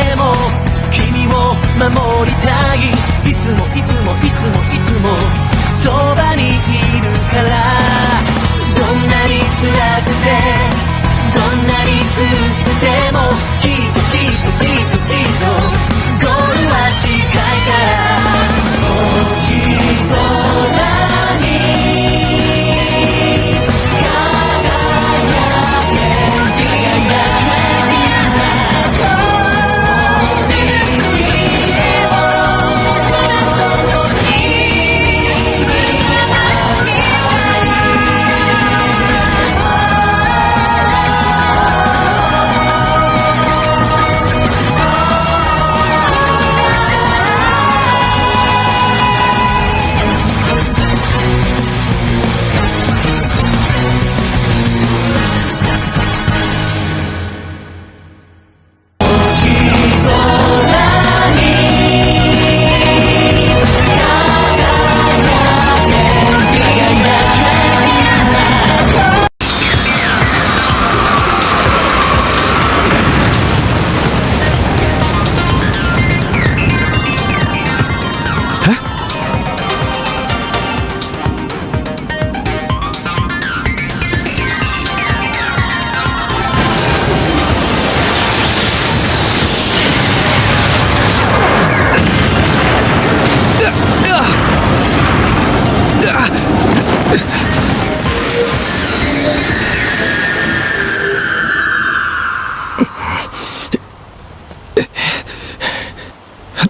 でも君を守りたい。いつもいつもいつもいつもそばにいるから。どんなに辛くてどんなに苦しくてもきっときっときっときっとゴールは近いから。星空に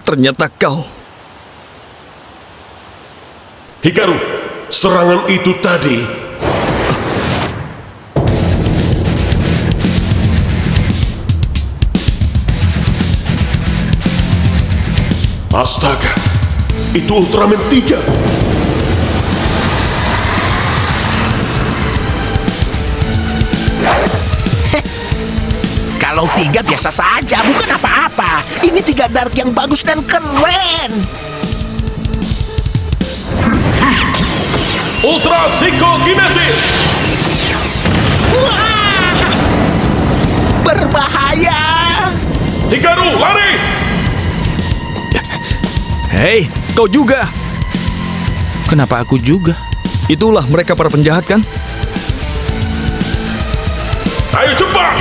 Ternyata kau. Hikaru, serangan itu tadi. Astaga, itu Ultraman 3. Kalau 3 biasa saja, bukan apa-apa. Ini 3 Dark yang bagus dan keren. Ultra Psychokinesis. Wah! Berbahaya. Hikaru, lari! Hei, kau juga. Kenapa aku juga? Itulah mereka para penjahat kan? Ayo cepat!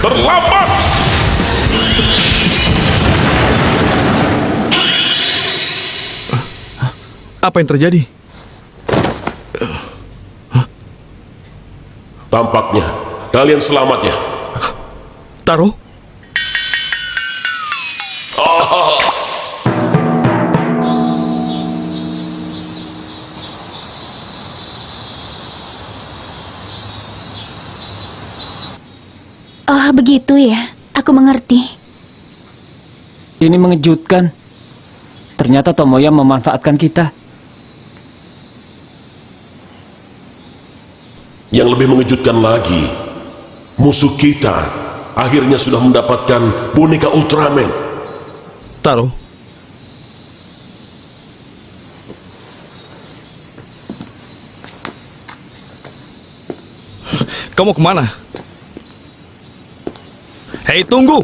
Terlambat! Apa yang terjadi? Tampaknya kalian selamat ya. Taro? Oh, begitu ya. Aku mengerti. Ini mengejutkan. Ternyata Tomoya memanfaatkan kita. Yang lebih mengejutkan lagi, musuh kita akhirnya sudah mendapatkan boneka Ultraman. Taro? Kamu kemana? Hei, tunggu!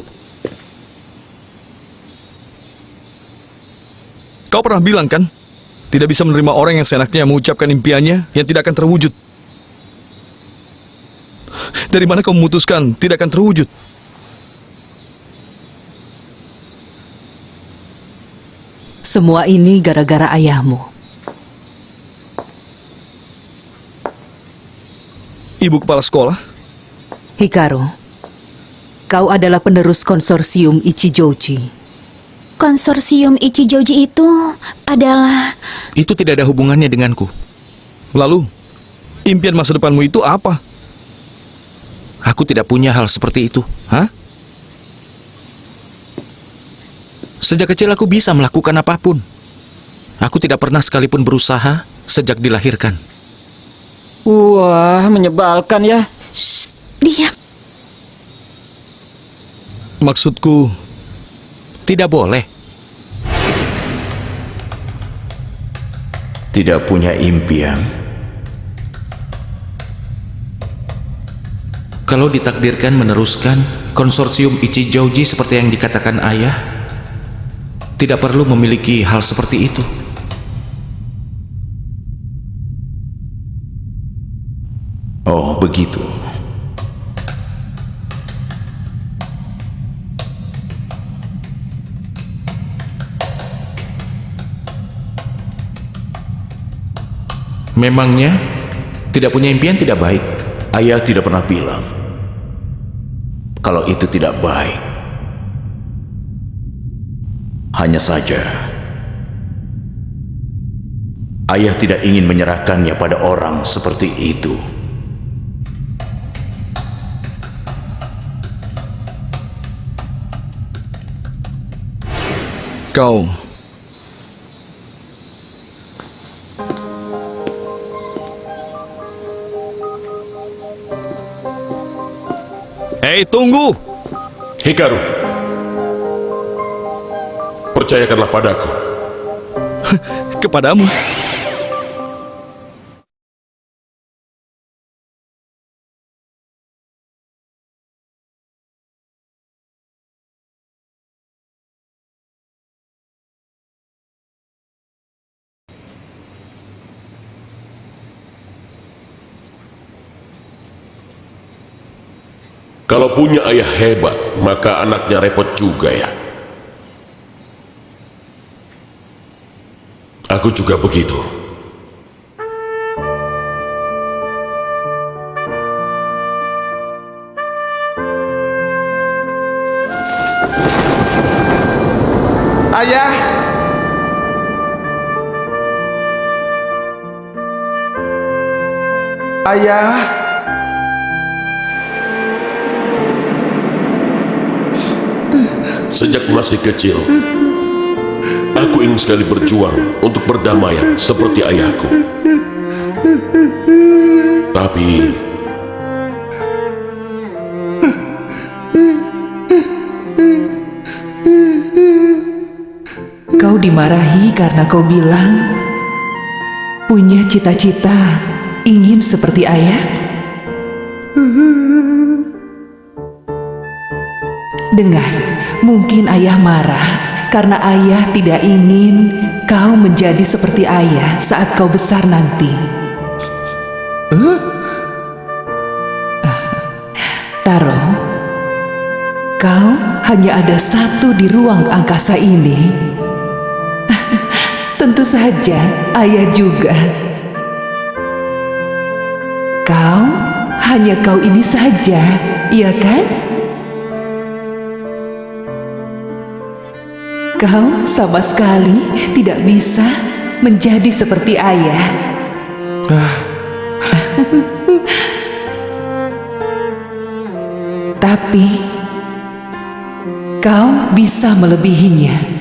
Kau pernah bilang kan, tidak bisa menerima orang yang seenaknya mengucapkan impiannya yang tidak akan terwujud. Dari mana kau memutuskan tidak akan terwujud? Semua ini gara-gara ayahmu. Ibu kepala sekolah? Hikaru, kau adalah penerus konsorsium Ichijoji. Konsorsium Ichijoji itu adalah... Itu tidak ada hubungannya denganku. Lalu, impian masa depanmu itu apa? Aku tidak punya hal seperti itu. Hah? Sejak kecil aku bisa melakukan apapun. Aku tidak pernah sekalipun berusaha sejak dilahirkan. Wah, menyebalkan ya. Shh, diam. Maksudku, Tidak boleh. Tidak punya impian. Kalau ditakdirkan meneruskan, konsorsium Ichijouji seperti yang dikatakan ayah tidak perlu memiliki hal seperti itu. Oh, begitu. Memangnya tidak punya impian tidak baik? Ayah tidak pernah bilang kalau itu tidak baik. Hanya saja ayah tidak ingin menyerahkannya pada orang seperti itu. Kau tunggu! Hikaru, percayakanlah padaku. Kepadamu. Kalau punya ayah hebat, maka anaknya repot juga ya. Aku juga begitu. Ayah! Ayah! Sejak masih kecil, aku ingin sekali berjuang untuk perdamaian seperti ayahku. Tapi Kau dimarahi karena kau bilang punya cita-cita ingin seperti ayah? Dengar, mungkin ayah marah karena ayah tidak ingin kau menjadi seperti ayah saat kau besar nanti. Taro, kau hanya ada satu di ruang angkasa ini. Tentu saja ayah juga. Hanya kau ini saja, iya kan? Kau sama sekali tidak bisa menjadi seperti ayah. Tapi kau bisa melebihinya.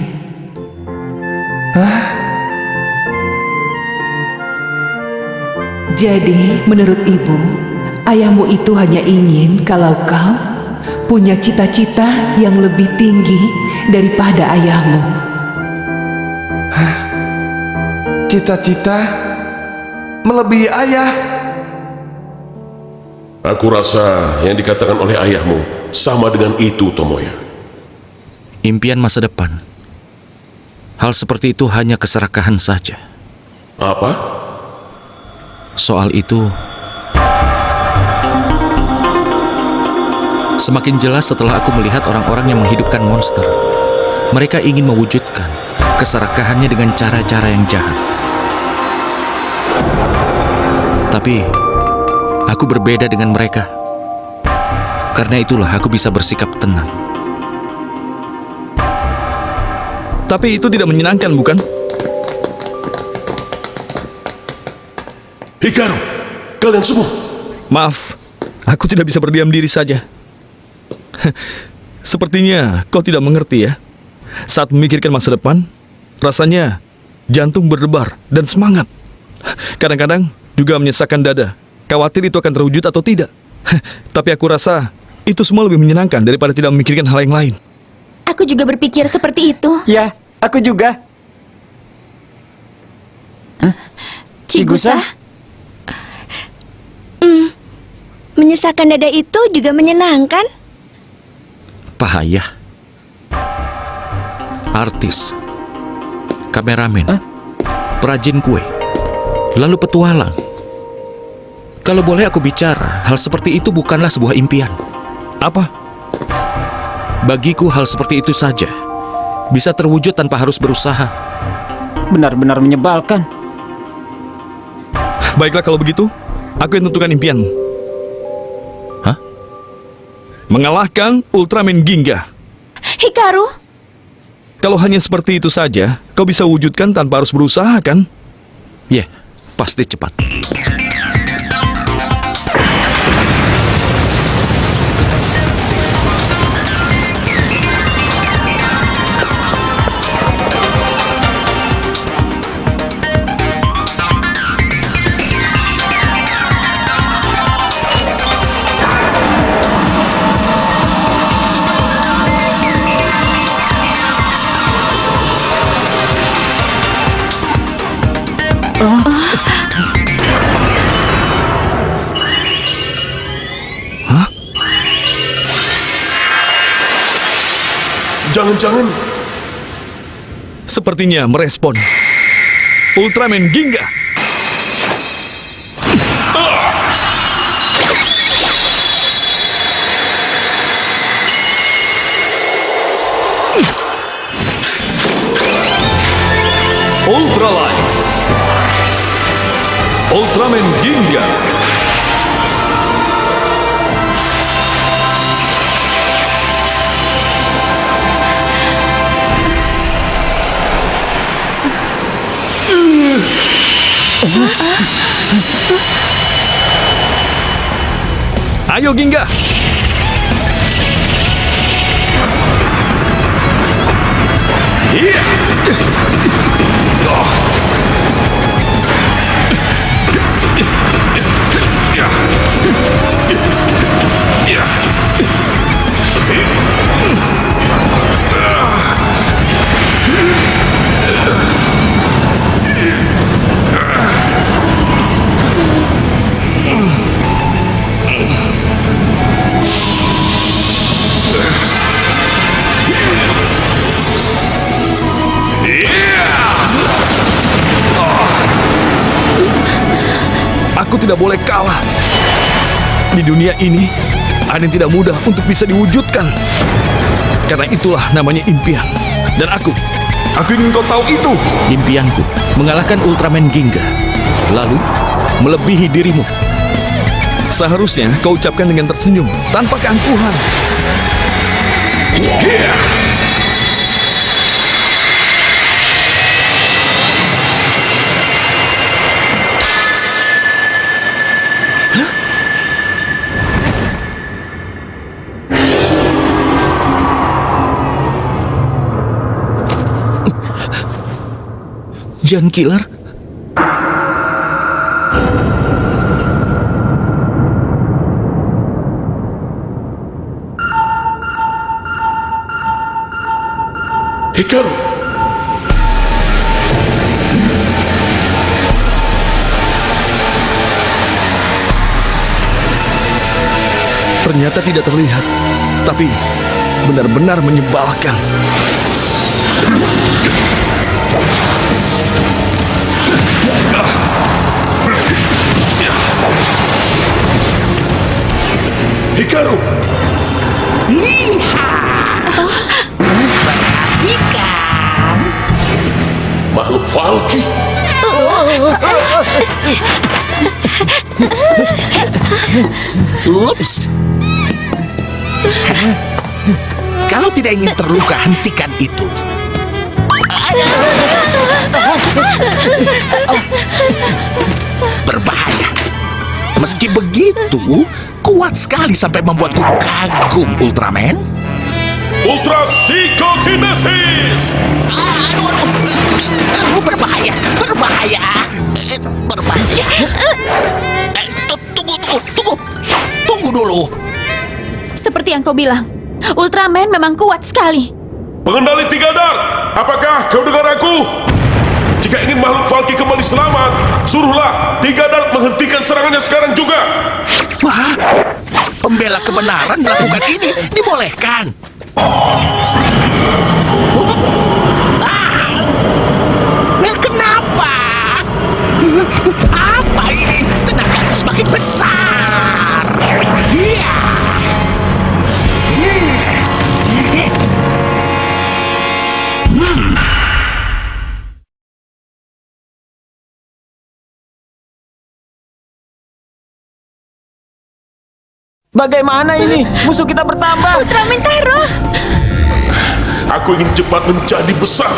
Jadi, menurut ibu, ayahmu itu hanya ingin kalau kau punya cita-cita yang lebih tinggi daripada ayahmu. Cita-cita melebihi ayah. Aku rasa yang dikatakan oleh ayahmu sama dengan itu, Tomoya. Impian masa depan. Hal seperti itu hanya keserakahan saja. Apa? Soal itu semakin jelas setelah aku melihat orang-orang yang menghidupkan monster. Mereka ingin mewujudkan keserakahannya dengan cara-cara yang jahat. Tapi aku berbeda dengan mereka. Karena itulah aku bisa bersikap tenang. Tapi itu tidak menyenangkan, bukan? Hikaru, kalian semua. Maaf, aku tidak bisa berdiam diri saja. Sepertinya kau tidak mengerti ya. Saat memikirkan masa depan, rasanya jantung berdebar dan semangat. Kadang-kadang juga menyesakkan dada, khawatir itu akan terwujud atau tidak. Tapi aku rasa itu semua lebih menyenangkan daripada tidak memikirkan hal yang lain. Aku juga berpikir seperti itu. Ya, aku juga. Chigusa? Menyesakkan dada itu juga menyenangkan. pahayah, artis, kameramen, perajin kue, lalu petualang. Kalau boleh aku bicara, hal seperti itu bukanlah sebuah impian. Apa? Bagiku hal seperti itu saja bisa terwujud tanpa harus berusaha. Benar-benar menyebalkan. Baiklah kalau begitu, aku yang tentukan impianmu. Hah? Mengalahkan Ultraman Ginga. Hikaru, Kalau hanya seperti itu saja, kau bisa wujudkan tanpa harus berusaha, kan? Ya, pasti cepat. Jangan-jangan Sepertinya merespon. Ultraman Ginga. Ultralight. Ultraman Ginga. Ayo Ginga. Iya. Aku tidak boleh kalah. Di dunia ini, ada yang tidak mudah untuk bisa diwujudkan. Karena itulah namanya impian. Dan aku ingin kau tahu itu. Impianku mengalahkan Ultraman Ginga, lalu melebihi dirimu. Seharusnya kau ucapkan dengan tersenyum, tanpa keangkuhan. Giant Killer? Hikaru. Ternyata tidak terlihat, tapi benar-benar menyebalkan. Hikaru. Perhatikan. Makhluk Valky. Ups. Kalau tidak ingin terluka, hentikan itu. Berbahaya. Meski begitu, kuat sekali sampai membuatku kagum, Ultraman. Ultra Psychokinesis. Aduh, berbahaya, berbahaya, berbahaya. Tunggu dulu. seperti yang kau bilang, Ultraman memang kuat sekali. Pengendali Tiga Dark, apakah kau dengar aku? Jika ingin makhluk Valky kembali selamat, suruhlah Tiga Dark menghentikan serangannya sekarang juga. Wah, pembela kebenaran melakukan ini dibolehkan. Kenapa? Apa ini? Tenagaku semakin besar. Iya. Bagaimana ini? Musuh kita bertambah. Ultraman Taro. Aku ingin cepat menjadi besar.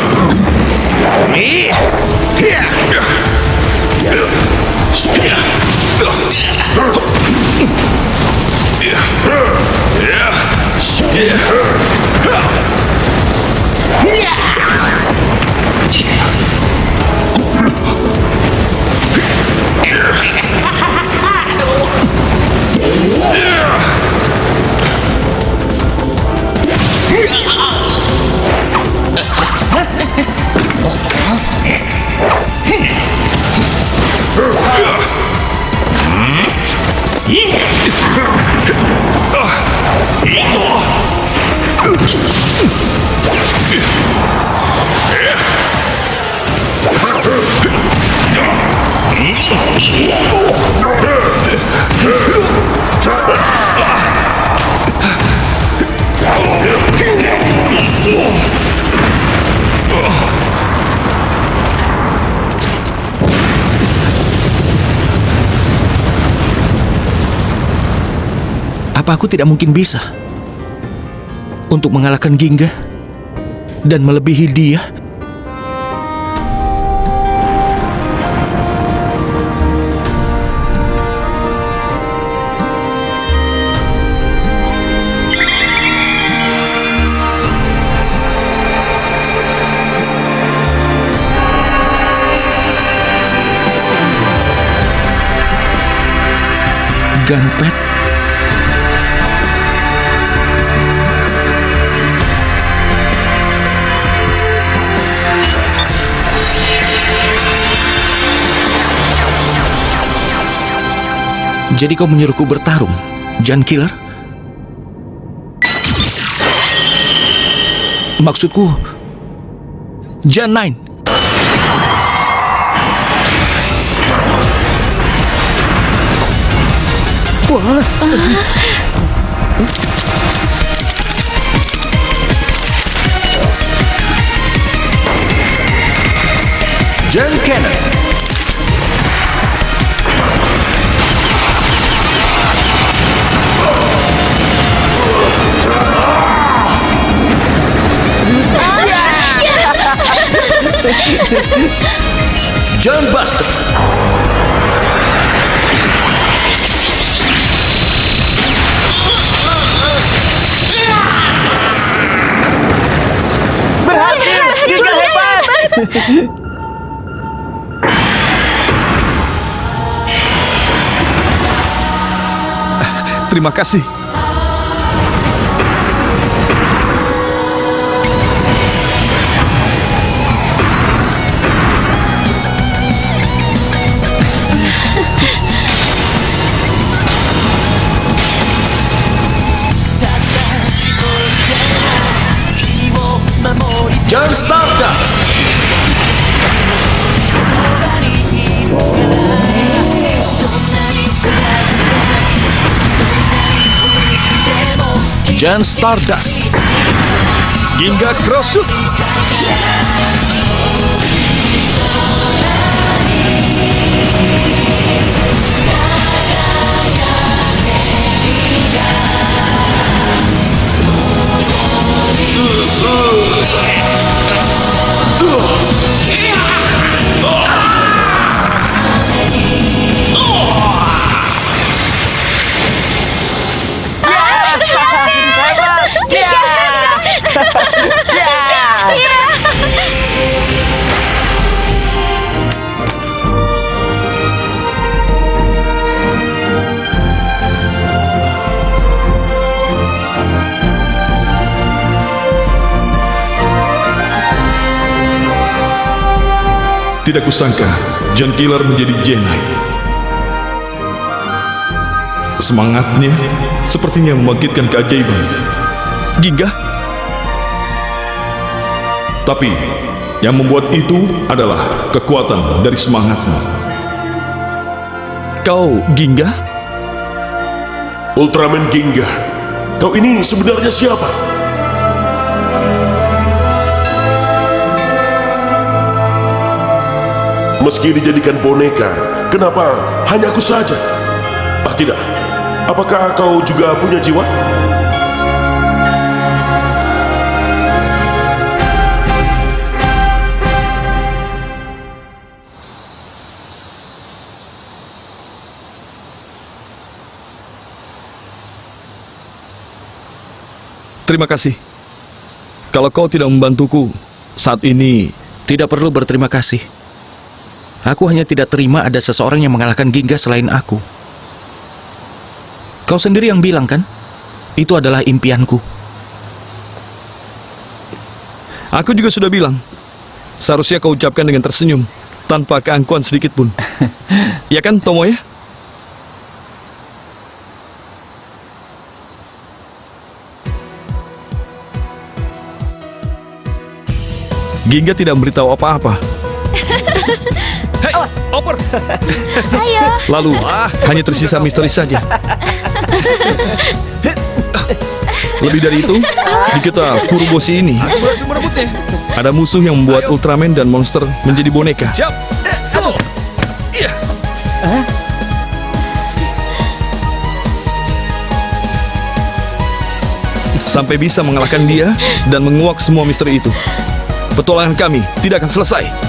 Apa aku tidak mungkin bisa untuk mengalahkan Ginga dan melebihi dia? Gunpet? Jadi kau menyuruhku bertarung, Giant Killer? Maksudku, Giant Nine. Giant Cannon. Giant Buster. Berhasil. Ginga hebat. Terima kasih. Giant Stardust. Giant Stardust. Ginga Cross Shoot. Tidak kusangka Giant Killer menjadi Genai. Semangatnya sepertinya membangkitkan keajaiban. Ginga, Tapi yang membuat itu adalah kekuatan dari semangatmu. Kau Ginga? Ultraman Ginga, kau ini sebenarnya siapa? Meski dijadikan boneka, kenapa hanya aku saja? Ah tidak, apakah kau juga punya jiwa? Terima kasih. Kalau kau tidak membantuku saat ini, Tidak perlu berterima kasih. Aku hanya tidak terima ada seseorang yang mengalahkan Ginga selain aku. Kau sendiri yang bilang kan? Itu adalah impianku. aku juga sudah bilang. Seharusnya kau ucapkan dengan tersenyum, tanpa keangkuhan sedikit pun. Ya kan, Tomoe? Ginga tidak memberitahu apa-apa. Hei, oper! Ayo. Lalu, hanya tersisa misteri saja. Lebih dari itu, di kita Furuboshi ini, ada musuh yang membuat Ultraman dan monster menjadi boneka. Siap! Sampai bisa mengalahkan dia dan menguak semua misteri itu. Petualangan kami tidak akan selesai.